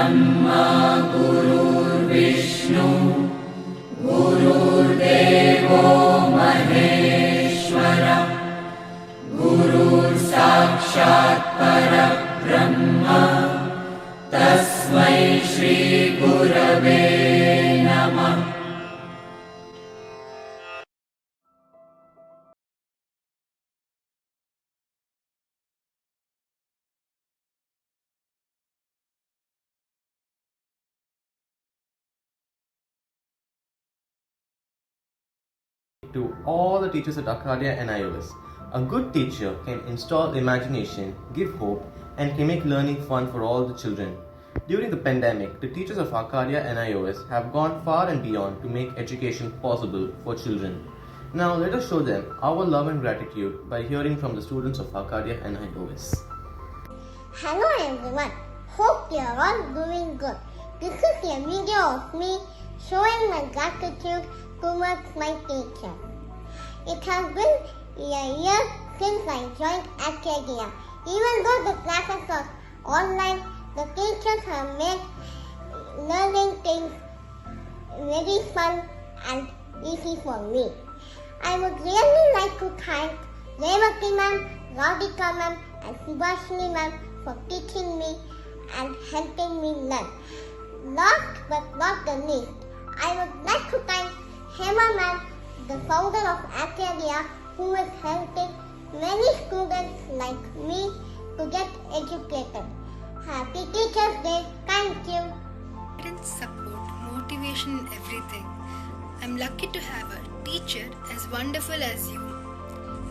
ब्रह्मा गुरुर्विष्णु गुरुर्देवो महेश्वर गुरुर्साक्षात् परब्रह्म तस्मै श्री गुरवे नमः। To all the teachers at Arcadia NIOS. A good teacher can install imagination, give hope, and can make learning fun for all the children. During the pandemic, the teachers of Arcadia NIOS have gone far and beyond to make education possible for children. Now let us show them our love and gratitude by hearing from the students of Arcadia NIOS. Hello everyone, hope you are all doing good. This is a video of me showing my gratitude towards my teacher. It has been a year since I joined Arcadia. Even though the classes are online, the teachers have made learning things very fun and easy for me. I would really like to thank Revati ma'am, Radhika ma'am and Subhashini ma'am for teaching me and helping me learn. Last but not the least, I would like to thank Hema ma'am, the founder of Arcadia, who is helping many students like me to get educated. Happy Teachers Day. Thank you. Parents' support, motivation, everything. I'm lucky to have a teacher as wonderful as you.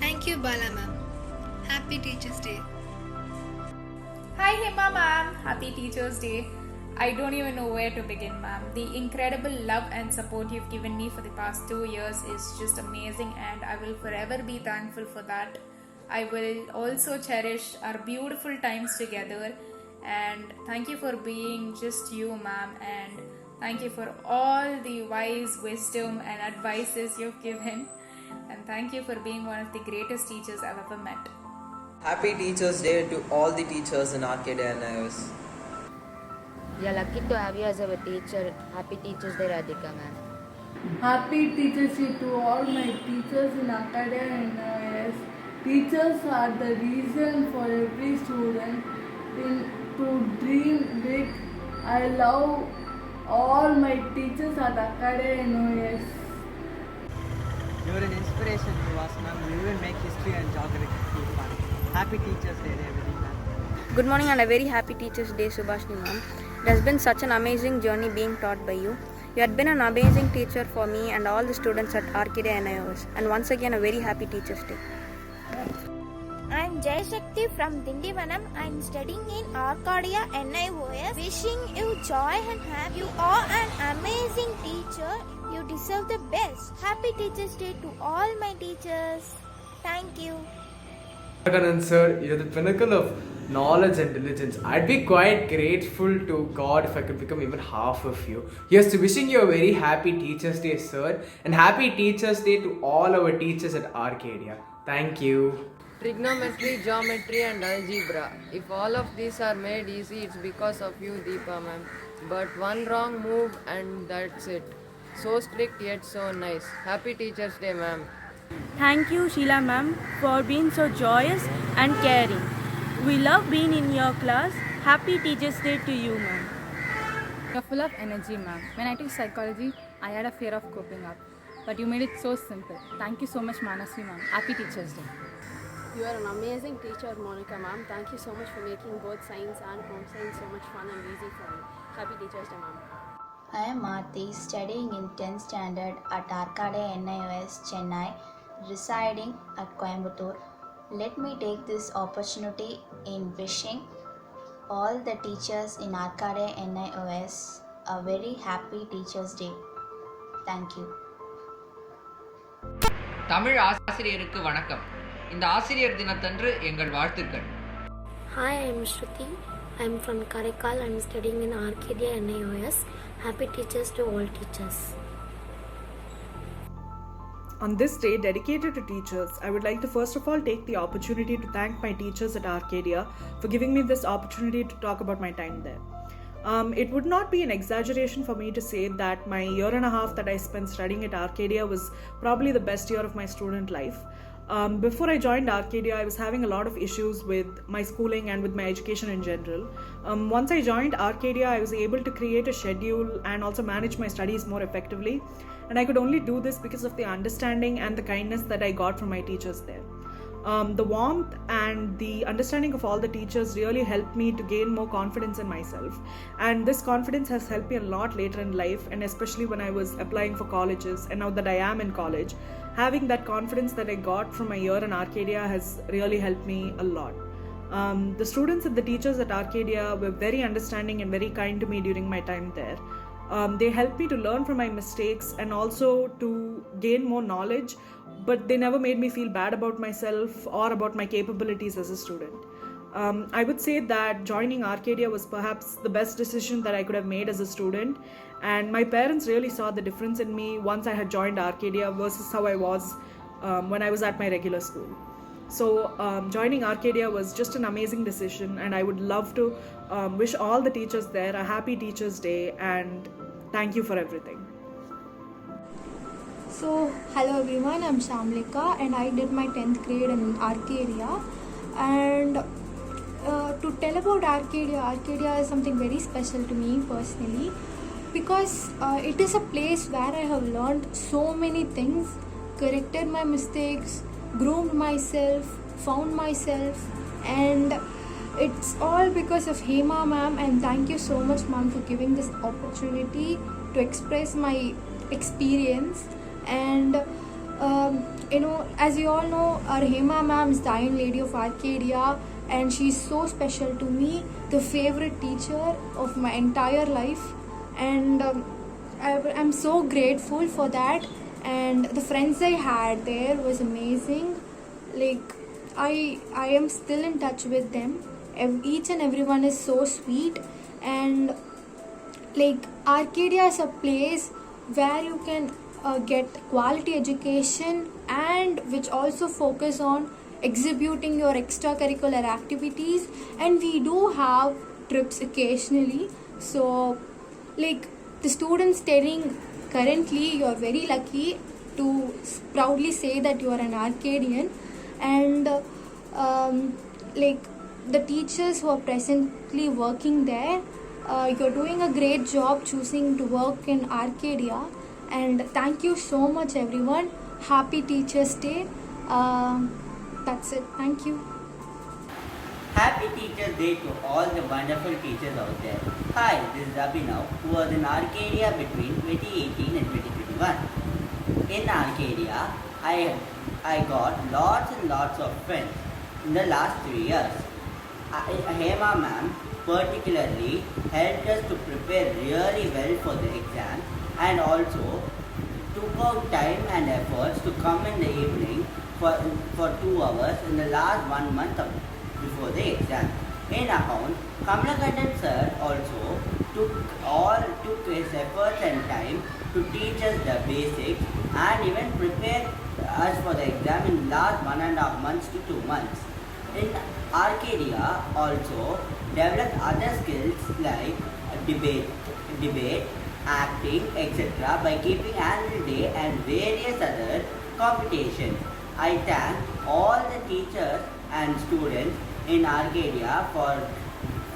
Thank you, Bala ma'am. Happy Teachers Day. Hi Hema ma'am, happy Teachers Day. I don't even know where to begin, ma'am. The incredible love and support you've given me for the past 2 years is just amazing, and I will forever be thankful for that. I will also cherish our beautiful times together, and thank you for being just you, ma'am, and thank you for all the wise wisdom and advices you've given, and thank you for being one of the greatest teachers I've ever met. Happy Teachers Day to all the teachers in Arcadia NIOS. We are lucky to have you as our teacher. Happy Teachers Day, Radhika ma'am. Happy Teachers Day to all my teachers in Arcadia and NIOS. Teachers are the reason for every student to dream big. I love all my teachers at Arcadia and NIOS. You are an inspiration to us, ma'am. You will make history and geography fun. Happy Teachers Day, Revati ma'am. Good morning and a very happy Teachers Day, Subhashini ma'am. It has been such an amazing journey being taught by you. You had been an amazing teacher for me and all the students at Arcadia NIOS. And once again, a very happy Teachers Day. I'm Jay Shakti from Dindivanam. I'm studying in Arcadia NIOS. Wishing you joy and happiness. You are an amazing teacher. You deserve the best. Happy Teachers Day to all my teachers. Thank you. Kannan sir, you're the pinnacle of knowledge and diligence. I'd be quite grateful to God if I could become even half of you. Yes, so wishing you a very happy Teachers Day, sir, and happy Teachers Day to all our teachers at Arcadia. Thank you. Trigonometry, geometry and algebra. If all of these are made easy, it's because of you, Deepa ma'am. But one wrong move and that's it. So strict yet so nice. Happy Teachers Day, ma'am. Thank you, Sheila ma'am, for being so joyous and caring. We love being in your class. Happy Teachers Day to you, ma'am. You're full of energy, ma'am. When I took psychology, I had a fear of coping up. But you made it so simple. Thank you so much, Manasvi ma'am. Happy Teachers Day. You are an amazing teacher, Monica ma'am. Thank you so much for making both science and home science so much fun and easy for me. Happy Teachers Day, ma'am. I am Aarti, studying in 10th standard at Arcadia NIOS, Chennai, residing at Coimbatore. Let me take this opportunity in wishing all the teachers in Arcadia NIOS a very happy Teachers Day. Thank you. Tamil ஆசிரியருக்கு வணக்கம். இந்த ஆசிரியர் தினத்தன்று எங்கள் வாழ்த்துக்கள். Hi, I'm Shruti. I'm from Karaikal. I'm studying in Arcadia NIOS. Happy Teachers to all teachers. On this day dedicated to teachers, I would like to first of all take the opportunity to thank my teachers at Arcadia for giving me this opportunity to talk about my time there. It would not be an exaggeration for me to say that my year and a half that I spent studying at Arcadia was probably the best year of my student life. Before I joined Arcadia, I was having a lot of issues with my schooling and with my education in general. Once I joined Arcadia, I was able to create a schedule and also manage my studies more effectively. And I could only do this because of the understanding and the kindness that I got from my teachers there. The warmth and the understanding of all the teachers really helped me to gain more confidence in myself, and this confidence has helped me a lot later in life, and especially when I was applying for colleges, and now that I am in college, having that confidence that I got from my year in Arcadia has really helped me a lot. The students and the teachers at Arcadia were very understanding and very kind to me during my time there. They helped me to learn from my mistakes and also to gain more knowledge, but they never made me feel bad about myself or about my capabilities as a student. I would say that joining Arcadia was perhaps the best decision that I could have made as a student, and my parents really saw the difference in me once I had joined Arcadia versus how I was when I was at my regular school. So joining Arcadia was just an amazing decision, and I would love to wish all the teachers there a happy Teachers' Day, and thank you for everything. So, hello everyone, I'm Shamlika and I did my 10th grade in Arcadia. And to tell about Arcadia is something very special to me personally, because it is a place where I have learned so many things, corrected my mistakes, groomed myself, found myself, and it's all because of Hema ma'am. And thank you so much ma'am for giving this opportunity to express my experience. And as you all know, our Hema ma'am is the Iron Lady of Arcadia, and she's so special to me, the favorite teacher of my entire life, and I'm so grateful for that. And the friends I had there was amazing. Like I am still in touch with them. Each and everyone is so sweet, and like Arcadia is a place where you can get quality education, and which also focus on exhibiting your extracurricular activities, and we do have trips occasionally. So like the students studying currently, you're very lucky to proudly say that you are an Arcadian. And like the teachers who are presently working there, you're doing a great job choosing to work in Arcadia. And thank you so much everyone. Happy Teachers' Day. That's it. Thank you. Happy Teachers' Day to all the wonderful teachers out there. Hi, this is Abhinav, who was in Arcadia between 2018 and 2021. In Arcadia, I got lots and lots of friends in the last 3 years. Hema ma'am particularly helped us to prepare really well for the exam, and also took out time and efforts to come in the evening for 2 hours in the last 1 month before the exam. In account, Kamalakandan sir also took his efforts and time to teach us the basics and even prepare us for the exam in last 1.5 months to 2 months. In Arcadia also developed other skills like debate, acting, etc. by keeping annual day and various other competitions. I thank all the teachers and students in Arcadia for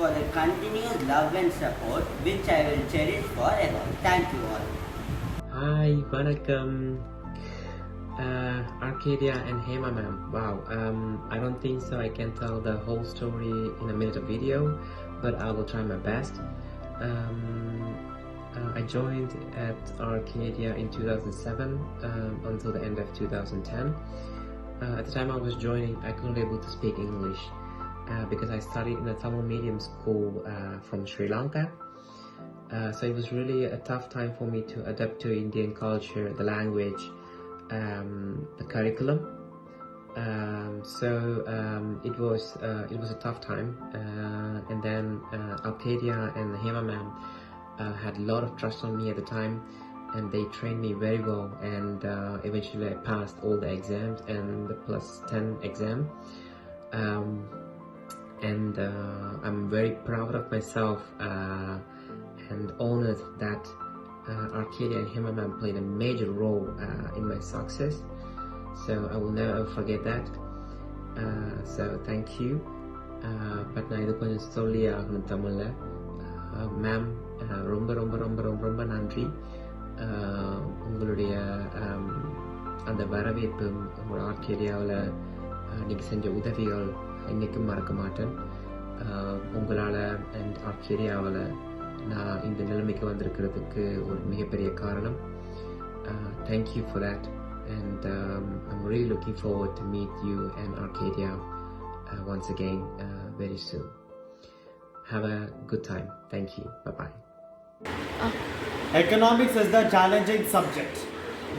the continuous love and support, which I will cherish forever. Thank you all. Hi, Vanakkam. Arcadia and Hema ma'am. Wow, I don't think so I can tell the whole story in a minute of video, but I will try my best. I joined at Arcadia in 2007 until the end of 2010. At the time I was joining, I couldn't be able to speak English because I studied in a Tamil medium school from Sri Lanka. So it was really a tough time for me to adapt to Indian culture, the language, the curriculum. It was a tough time, and then Arcadia and Hema ma'am had a lot of trust on me at the time, and they trained me very well, and eventually I passed all the exams and the +10 exam. and I'm very proud of myself and honored that Arcadia and Hema ma'am played a major role in my success. So I will never forget that. So thank you. But நான் இது கொஞ்சம் சொல்லி ஆகணும் தமிழில். Ma'am ரொம்ப ரொம்ப ரொம்ப ரொம்ப ரொம்ப நன்றி. உங்களுடைய அந்த வரவேற்பு, உங்களோட ஆர்கேடியாவில் நீங்கள் செஞ்ச உதவிகள் என்றைக்கும் மறக்க மாட்டேன். உங்களால் அண்ட் ஆர்கேடியாவில் நான் இந்த நிலைமைக்கு வந்திருக்கிறதுக்கு ஒரு மிகப்பெரிய காரணம். Thank you for that, and I'm really looking forward to meet you and Arcadia once again very soon. Have a good time. Thank you. Bye-bye. Economics is the challenging subject,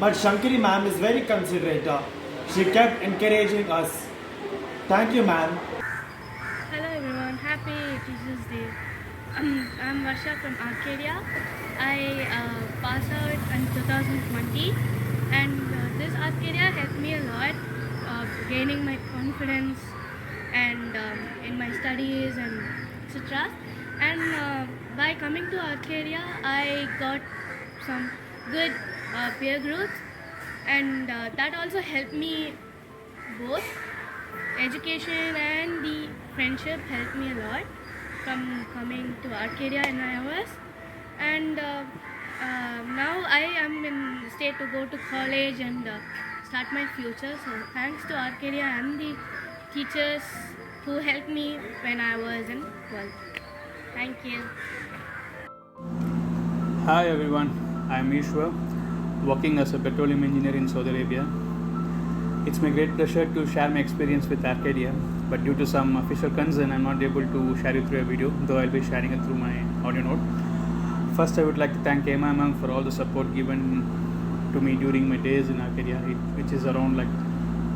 but Shankari ma'am is very considerate. She kept encouraging us. Thank you, ma'am. Hello everyone, happy Teachers Day. I'm Varsha from Arcadia. I passed out in 2020, and this Arcadia helped me a lot, gaining my confidence and in my studies and etc. And by coming to Arcadia, I got some good peer groups, and that also helped me both. Education and the friendship helped me a lot from coming to Arcadia and NIOS, and now I am in state to go to college and start my future. So thanks to Arcadia and the teachers who helped me when I was in 12th. Thank you. Hi everyone, I am Ishwar, working as a petroleum engineer in Saudi Arabia. It's my great pleasure to share my experience with Arcadia, but due to some official concern, I'm not able to share it through a video, though I'll be sharing it through my audio note. First, I would like to thank Emma ma'am for all the support given to me during my days in Arcadia, which is around like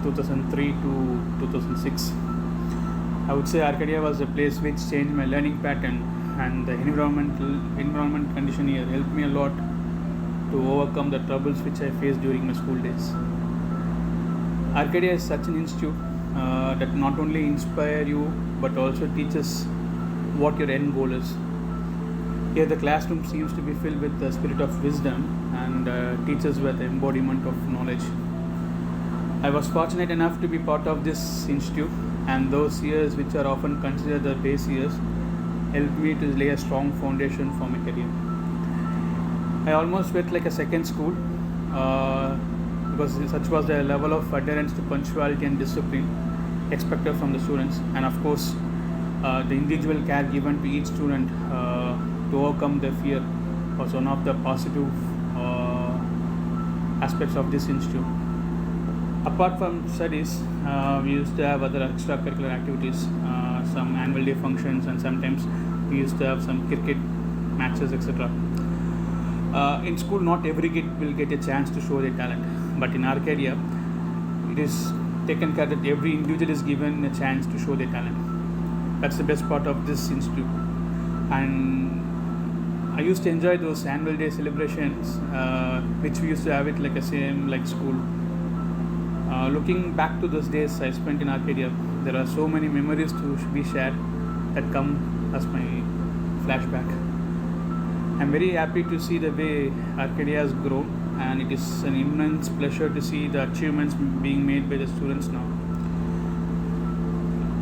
2003 to 2006. I would say Arcadia was a place which changed my learning pattern, and the environment condition here helped me a lot to overcome the troubles which I faced during my school days. Arcadia is such an institute that not only inspire you but also teaches what your end goal is. Here the classroom seems to be filled with the spirit of wisdom, and teachers were the embodiment of knowledge. I was fortunate enough to be part of this institute, and those years which are often considered the base years helped me to lay a strong foundation for my career. I almost felt like a second school because such was the level of adherence to punctuality and discipline expected from the students, and of course the individual care given to each student to overcome their fear was one of the positive aspects of this institute. Apart from studies, we used to have other extracurricular activities, some annual day functions, and sometimes we used to have some cricket matches, etc. In school, not every kid will get a chance to show their talent, but in Arcadia, it is taken care that every individual is given a chance to show their talent. That's the best part of this institute, and I used to enjoy those annual day celebrations, which we used to have it like a same like school. Looking back to those days I spent in Arcadia, there are so many memories to be shared that come as my flashback. I'm very happy to see the way Arcadia has grown, and it is an immense pleasure to see the achievements being made by the students now.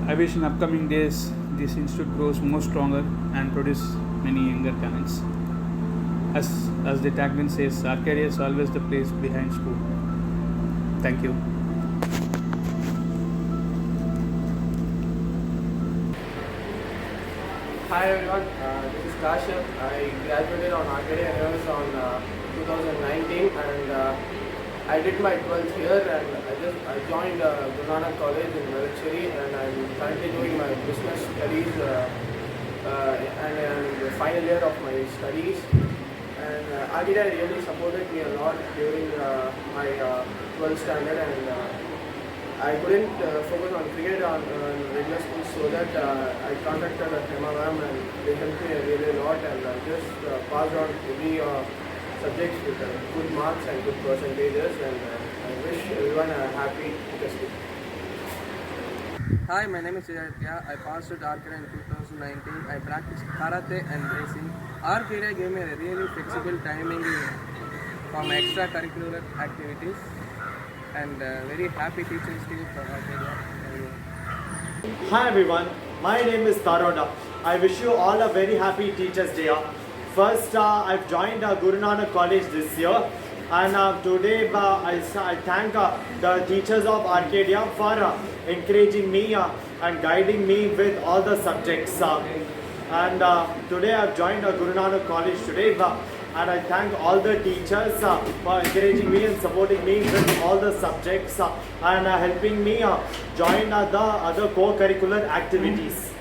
I wish in upcoming days this institute grows more stronger and produce many younger talents. As the tagline says, Arcadia is always the place behind school. Thank you. Hi everyone, this is Kashyap. I graduated on Arcadia NIOS on 2019, and I did my 12th here, and I joined Guru Nanak College in Mercheri, and I'm currently doing my business studies and the final year of my studies. And Arcadia really supported me a lot during my 12th standard, and I couldn't focus on cricket on regular school, so that I contacted Emma ma'am, and they helped me really a lot, and I just passed on every subjects with good marks and good percentages, and I wish everyone a happy Teachers Day. Hi, my name is Aditya. I passed at Arcadia in 2019. I practiced karate and racing. Arcadia gave me a really flexible timing for my extracurricular activities, and very happy Teachers Day for Arcadia. Hi everyone, my name is Taroda. I wish you all a very happy Teachers Day. First, I've joined Guru Nanak College this year, and today I thank the teachers of Arcadia for encouraging me and guiding me with all the subjects. And today I've joined Guru Nanak College today, and I thank all the teachers for encouraging me and supporting me with all the subjects and helping me join the other co-curricular activities.